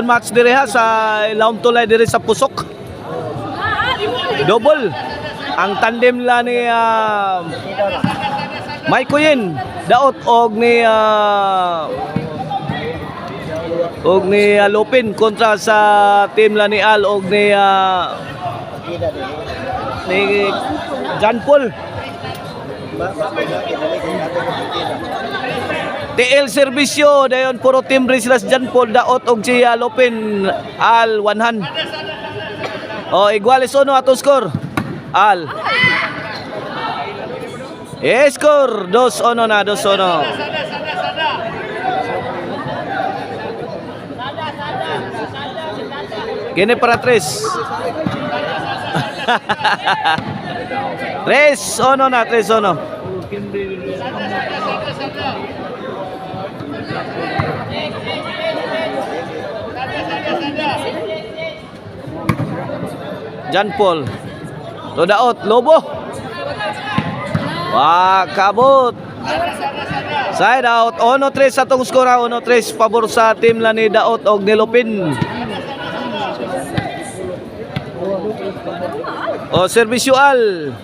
match dire ha sa Laom Tulay dire sa Pusok. Double ang tandem la ni Mike Kuyin daot og ni Lupin kontra sa team la ni Al og ni John Paul. TL Servisyo dayon puro team sila sa John Paul daot og si Lupin Al 100. Oh, iguales uno ato score. Al. Score 2-1 na 2-1. Kini para 3. 3-1 na 3-1. John Paul Todaot Lobo kabot side out 1-3 sa tong skora 1-3 pabor sa team la ni Daot og ni Lupin. Servisyual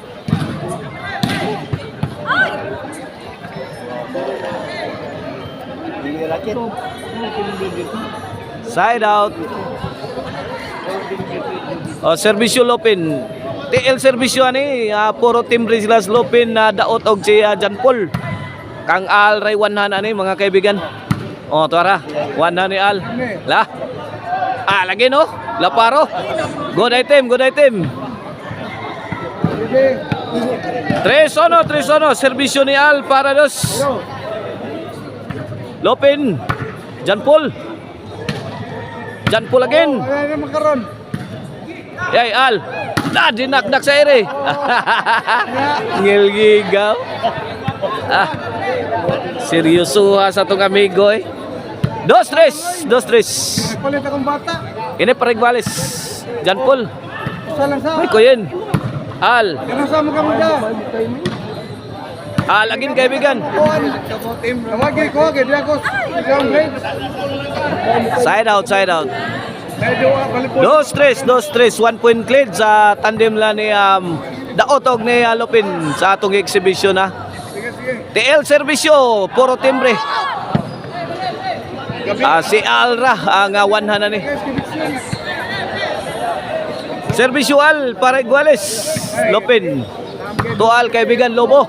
side out. Serbisyo Lupin. TL Serbisyo ani puro team Rizlas Lupin na Daot og si John Paul. Kang Al ray 100 ani mga kaibigan. Tuara 100 ni Al. La. Lagi no. Laparo. Good item. 3-1 serbisyo ni Al para dos. Lupin. John Paul again. Yay Al. Dinakdak sa ere. Ngilgigaw. Seryoso sa itong amigo 2-3. Palit akong bata. Ini parigwalis. John Paul. Ay ko yun. Al. Kanasama ka mo dyan. Al agin kaibigan. Side out. 2-3, 1 point lead sa tandem la ni Daot og ni Lupin sa atong exhibition na. TL Servisyo puro timbre. Si Alra ang 100 ni. Servisyual para iguales. Lupin. Tual kaibigan Lobo.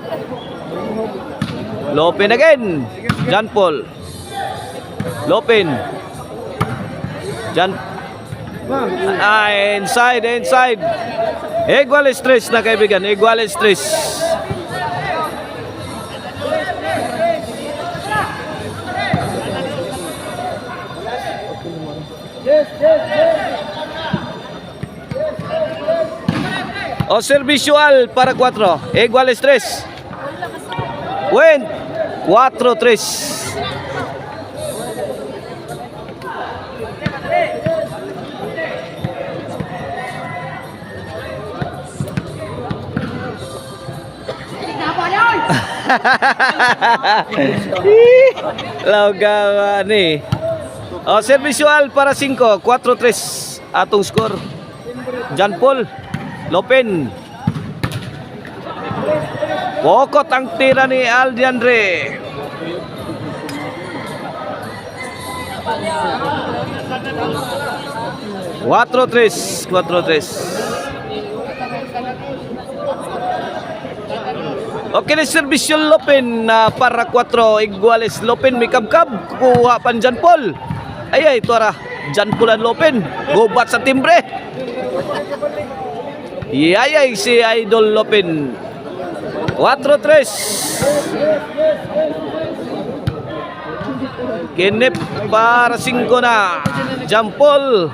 Lupin again. John Paul. Lupin. Inside. Iguales 3 na kaibigan. Iguales 3. Servisyual para 4. Iguales 3. Win 4-3. Laugawa ni. Servisyual para 5, 4-3 atong score. John Paul, Lupin. Pokot ang tira ni Aldiandre. Cuatro tres. Okay na serbisyo Lupin para 4 iguales. Lupin may kabkab. Kuha pan John Paul. Ay tuara. John Paul and Lupin. Gubat sa timbre. Yayay si Idol Lupin. 4-3. Kinip para 5 na. John Paul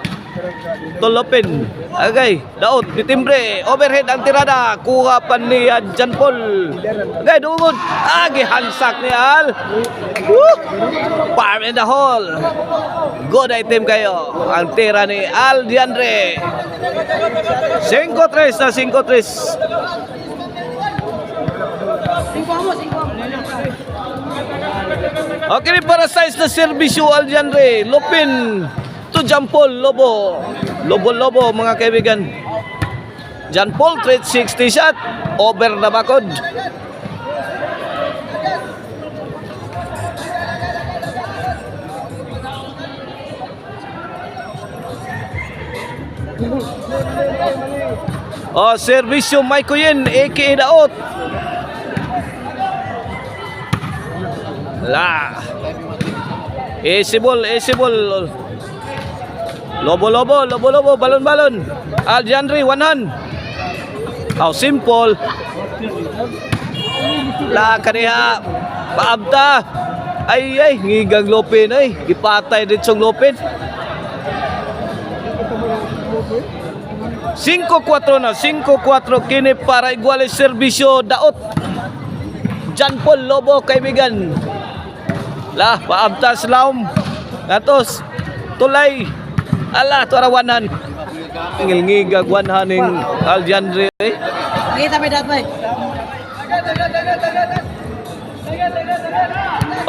Lupin. Agay, Daot, bitimbre. Overhead ang tirada. Kuha pa ni John Paul. Agay, dungod. Gihansak ni Al. Palm in the hole. Good item kayo. Ang tira ni Al Diandre. 5-3 na 5-3. Okay para size na serbisyo Al Diandre. Lupin. to John Paul Lobo. Lobo mga kaibigan. John Paul 360 shot over the bakod. Oh, servisyo Mike Kuyen aka Daot. La. Easy ball. Lobo, balon. Aljanri, one hand. How simple. La kaniha. Paabta. Ay, ngigang Lopin ay. Ipatay din siyang Lopin. 5-4 na. 5-4 kini para iguales servisyo Daot. John Paul Lobo kaibigan. La, paabta slaum. Gatos. Tulay. Ala, tuarawanan. Ngilngigag wanhaning Aljanri. Kita may datay.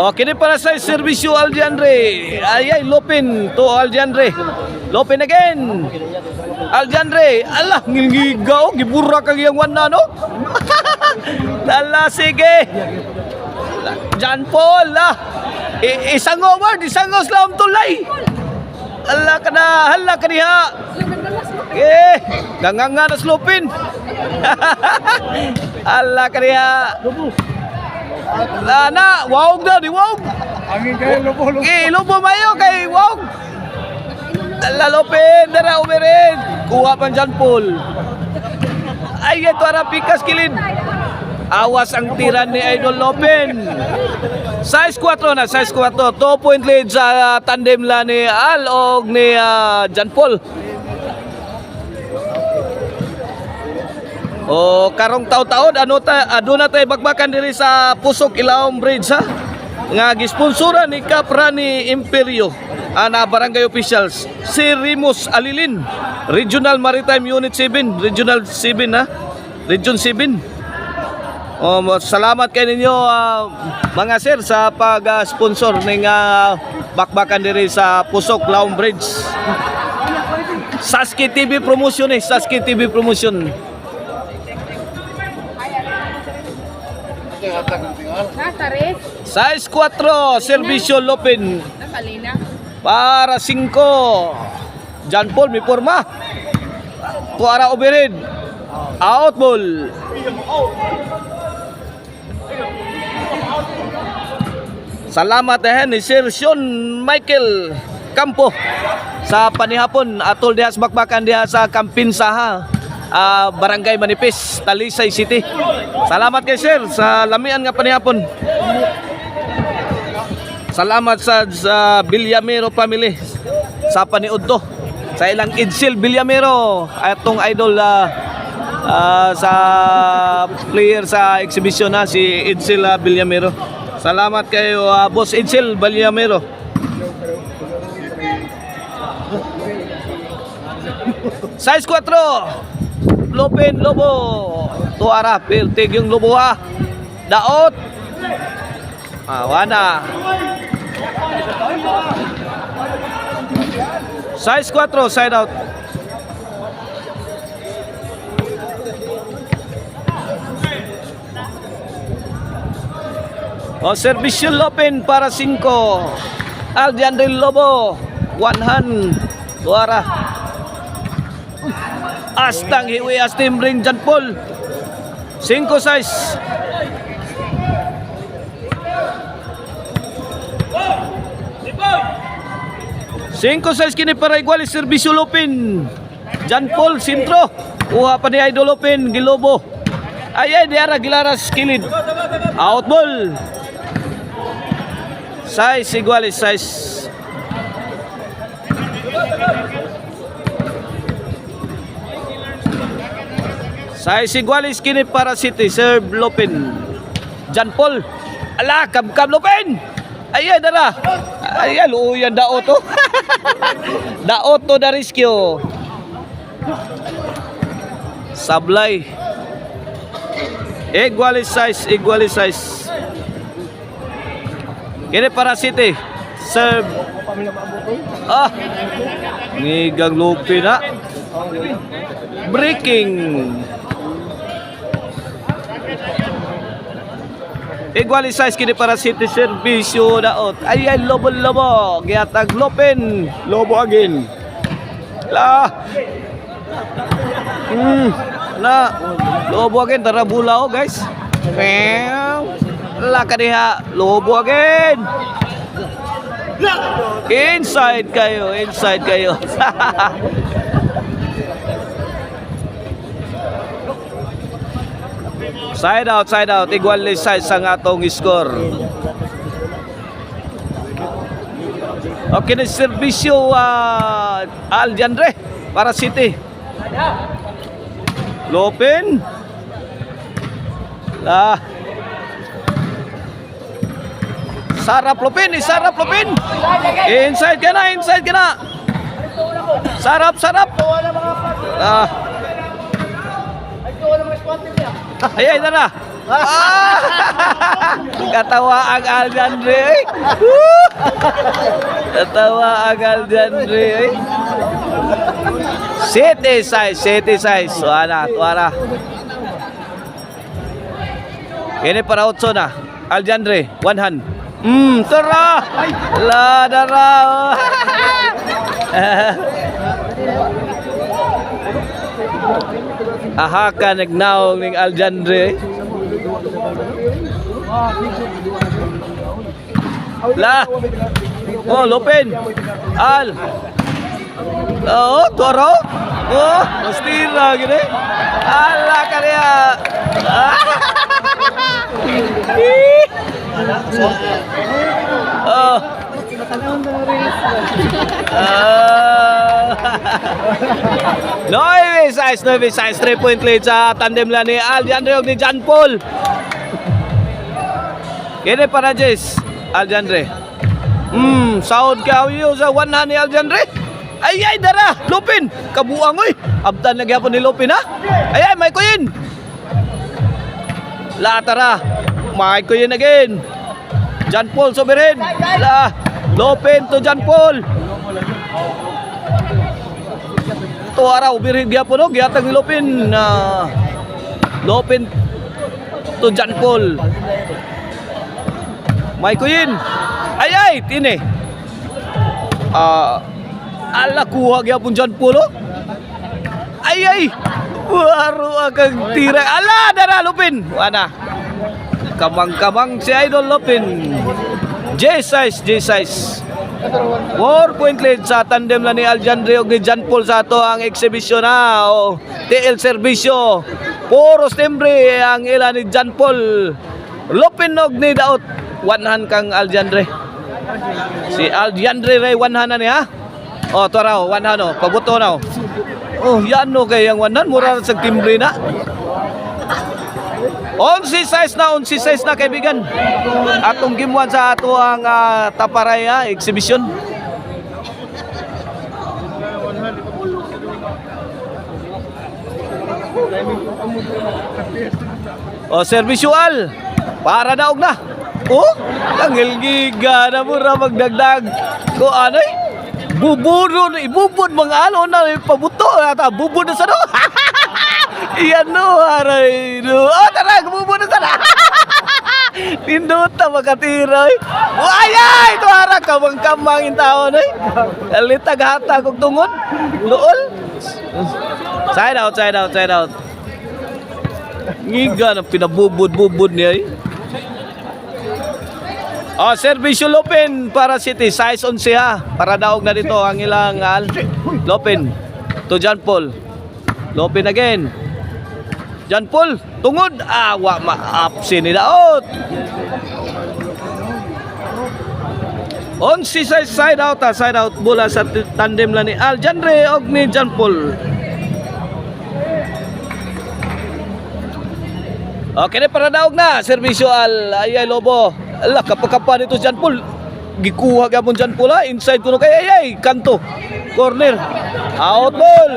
O, kini para sa servisyo Aljanri. Ay, Lopin to Aljanri. Lopin again. Aljanri. Ala, ngilngigaw. Gibura kag iyang wana, no? Lala, sige. John Paul, isang over, isang slam tulay. Hala ka niya. Nanganganas Lopin. Hala ka niya. Na, wawag na, di wawag. Angin kayo, lobo. Lobo mayo kay wawag. Hala Lopin, dara umirin. Kuha pa John Paul. Ay, ito ara pikas kilid. Awas ang tira ni Idol Lopin. Size 4 na, size 4. 2-point lead sa tandem la ni Al o ni John Paul. O karong taw-taon aduna tay bagbakan diri sa Pusok Ilaom Bridge ha. Nga gisponsoran ni Kapra ni Imperio ana barangay officials si Rimus Alilin, Regional Maritime Unit 7, Regional 7 ha. Region 7. Salamat kay ninyo mga sir sa pag-sponsor ng bakbakan diri sa Pusok Ilaom Bridge. Saski TV promotion Saski TV promotion. Size 4, servisyo Lopin. Para 5. John Paul may forma. Tuara overhead. Out ball. Salamat ni Sir Sean Michael Campo sa panihapon atol diha sa bakbakan diha sa Kampinsaha, Barangay Manipis, Talisay City. Salamat kay Sir sa lamian nga panihapon. Salamat sa Villamero family sa paniudto sa ilang Idsil Villamero atong idol sa player sa exhibition na si Idsil Villamero. Salamat kayo Boss Idsil Villamero. Size 4 Lopin Lobo. Tuara pertig yung Lobo ha. Daot. Wana. Size 4 side out. O servisyo Lopin para 5. Aljanri Lobo. One hand. Tuara. Astang hiwi astim ring John Paul. 5 size. Cinco size kini para igual servisyo Lopin. John Paul sintro. Kuha pa ni Idol Lopin Gilobo. Ay diara gilaras kilid. Out ball. Size igual size. Size igual kini para City serve Lopin. John Paul. Ala kab Lopin. Ay dara. Ay luuyan Daot to. Daot to da rescue. Sablay. Igual size. Kini para City. serve. Ngigang Lupin na. Breaking. Igualize kini para City Servisyo daot. Ay lobo-lobo. Giatag Lupin. Lobo again. La. Na. Lobo again tara bulao guys. La kadiha. Lobo again. Inside kayo. Side out. Igualize ang atong score. Okay na servisyo Aljandre para City. Lupin. Sarap Lupin. Inside ka na. Sarap. Ay, tara. Katawa ang Aljandre. City size. Tuara. Ini para Otso na. Aljandre, one hand. Tara. La dara. Ka nagnaong ning Aljandre. La. Lupin. Al. Toro. Mastira gini. Ala kaya. Noy size 3-point lead sa tandem lang ni Aljandre ug ni John Paul. Kini para Jess Aljandre. Sound kayo sa one hand ni Aljandre. Ay dara Lupin kabuang oy. Abdan na gyapon ni Lupin ha. Ay may kuyin. La tara. May kuyin again. John Paul soberin. La Lupin to John Paul. Tuara ubirin gyapon og giatag ni Lupin. Lupin to John Paul. May kuyin. Ay tini. Ala kuha gyapon John Paul. Ay. Waro akang tira. Ala dara Lupin. Wana. Kamang-kamang si Idol Lupin. J-size. 4-point lead sa tandem lang ni Aljandre ug ni John Paul sa ato ang exhibition na. TL Servisyo. Puros timbre ang ila ni John Paul. Lupin og ni daot. One hand kang Aljandre. Si Aljandre ray one hand na niya. Tuara one hand pabuto na. Yan kay ang one hand mura sa timbre na. 11 size na kaibigan. Atong game 1 sa ato ang Taparaya exhibition. Servisyual para daog na. Tangil giga na mura magdagdag ko anay. Ibubod mga na pabuto ata bubod na sa do. Iyan aray tara bubod na sa do. Tinduta makatiray. Ay ito ara kamang in taon ay. Alitag hata kog tungod. Luol. Side out. Ngiga na pinabubod niya eh. Servisyo Lupin para City. Size 11 ha. Para daog na dito ang ilang Lupin. To John Paul. Lupin again. John Paul. Tungod. Wa ma-upsi ni daot. 11 size side out. Side out bola sa tandem lang ni Aljandre og ni John Paul. Okay na para daog na. Servisyo Ayay Lobo. Ala kapakapan ito John Paul. Gikuha gyapon John Paul ha. Inside kuno kay ayay kanto. Corner. Out ball.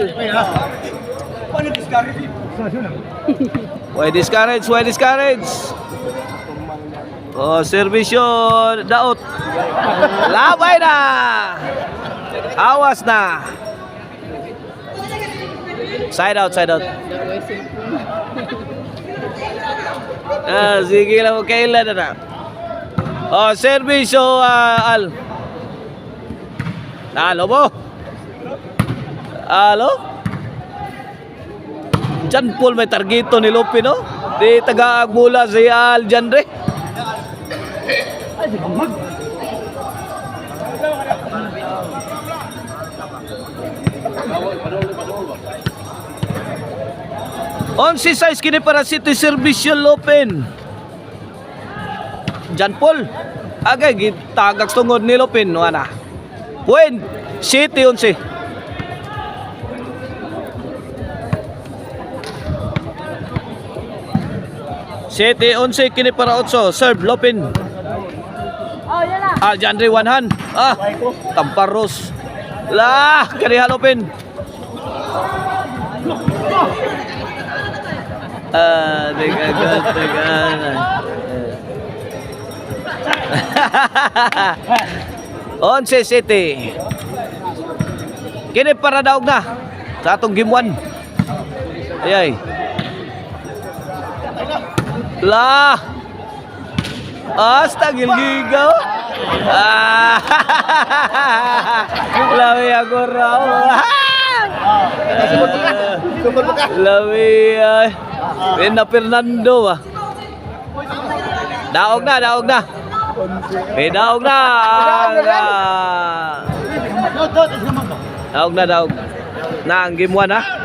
Why discourage? Oh, serbisyo daot. Labay na. Awas na. Side out, side out. Sige lang, kailan na. Oh, serbisyo Al. Halo mo. Halo. Jan Paul may targeto ni Lopin, no? Di taga-agmula si Al Jandre. Onsi size kini para City Servicio Lopin. Jan Paul. Agay gitagak tungod ni Lopin, wala. Point City 11. City 11 kini para 8. Serve Lopin. Jandre one hand. Tamparos. Lah, kaniha Lopin. Degan. 11 City. Kini para daog na sa atong game 1. Ayay. Lah. Asta gilgigaw. Lawi ako raw. Lawi ay. Pina Fernando ah. Daog na. Daog na. Daog na. Na ang game 1 ha.